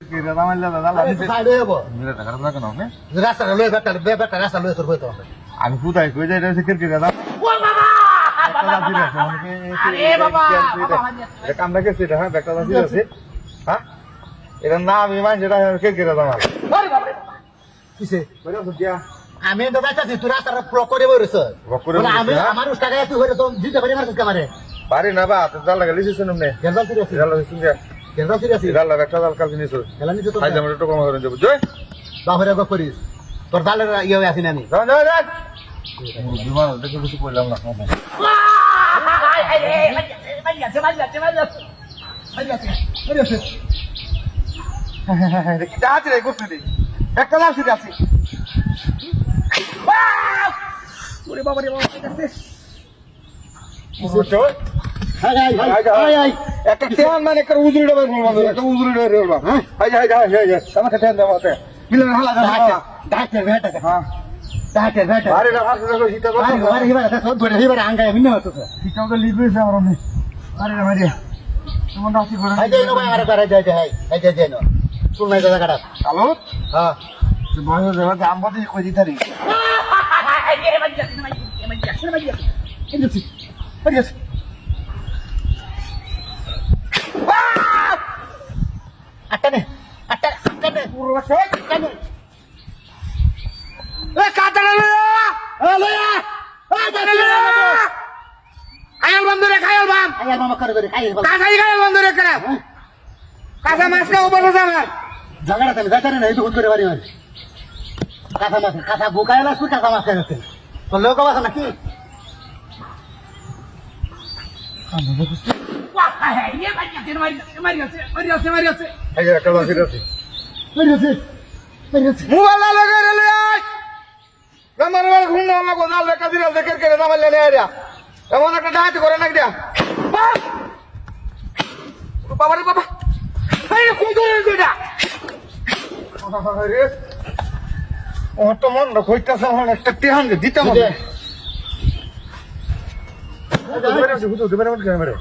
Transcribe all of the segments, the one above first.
কিরকিরে দামাইলে দাদা লাগিছে সাইডে হবো মিলে টাকা না কেন আপনি রাস্তা লয়ে বেটা রাস্তা লয়ে তোর হইতো আমি কোথায় কই যাই এটা কিরকিরে দাদা ও বাবা আরে বাবা এটা কামটা কে সেটা হ্যাঁ ব্যাগটা দাঁড়িয়ে আছে হ্যাঁ এটা না আমি মান যেটা কিরকিরে দাদা আরে বাবা কিসে বড় সুজিয়া আমি তো যাইতাছি তুই রাস্তাটা ব্লক করে বইরছ আমি আমার টাকা তুই হইরে তো দিতে পারি মারছিস কামারে বাড়ি না বা তো জাল লাগালি শুনুন নে গেন্দাল তুই আছিস জাল লাগালি শুনছিস গেন্দাল তুই আছিস জাল লাগা একটা জাল কাল নিছো খেলা নিতে তো আজ আমরা তো কম করে দেব জয় বাপরে গো করিস তোর দালের ইয়ে আছিস না আমি যাও যাও যাও বিমান দেখে কিছু কইলাম না আছে রে করতে দি একটা লাসি আছে ওরে বাবা রে বাবা আছে বুঝছো একটা টেন মানে একটা উজুরি ডবে বলবা একটা উজুরি ডবে বলবা হ্যাঁ হাই হাই হাই হাই আমাকে টেন দাও মতে মিলন হালা ডাক্তার বেটা হ্যাঁ ডাক্তার বেটা আরে না ভাষা দেখো হিটা তো আরে হিবারে তো ধরে হিবারে আঙ্গায় মিন্ন হতো হিটাও তো লিখবে আমার আমি আরে না মারিয়া তোমার দাসি করে হাই দেই নো ভাই আরে করে যাই হাই হাই দেই নো শুন নাই দাদা কাটা হ্যালো হ্যাঁ বয়স দেবা দাম বদি কই দিতারি আটনে আটনে পুরো সব আটনে এ কাটালে লয়া খায়াল বন্ধরে খায়াল বাম আয়ার মামা করে করে খাই কাঁচাই খায়াল বন্ধরে করে কাঁচা মাছ না উপর বসে আমার ঝগড়া তুমি যাইতে না এই তো হুট করে বাড়ি মারি কাঁচা মাছ কাঁচা বুকায় লাস কাঁচা মাছ খাইতে তো লোক আছে নাকি এই যে একটা বাসি আছে মেরিয়েছে মেরিয়েছে মোবাইল লাগা রে আই আমার আমার ঘুম না লাগো জাল রে কাজিরা দেখে করে দামাল লে আইয়া এমন একটা ডাচ করে নাকি দিয়া বাবা রে বাবা এই কোন করে এটা রে ও তো মন কইতাছ আমার একটা টিহান দিতাম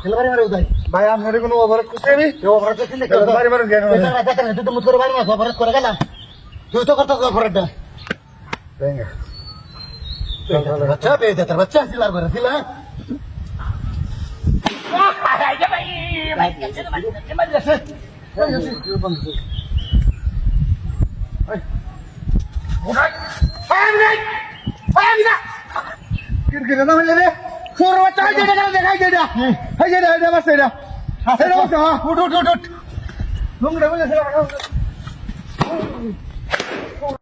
খেলবারে মারে উদাই ভাই আপনার কোনো অপরাধ করছে আমি অপরাধ করছিস বাড়ি বাড়ি জ্ঞান তুই তো মুখ করে বাড়ি মাছ অপরাধ করে গেলাম তুই তো করতো অপরাধটা বাচ্চা পেয়ে যেত বাচ্চা সিলার করে ছিল কিরকিরে দাম রে পুরো বাচ্চা হাই যেটা দেখাই যেটা হাই যেটা এটা বাস এটা উঠ উঠ উঠ উঠ লুঙ্গিটা বলে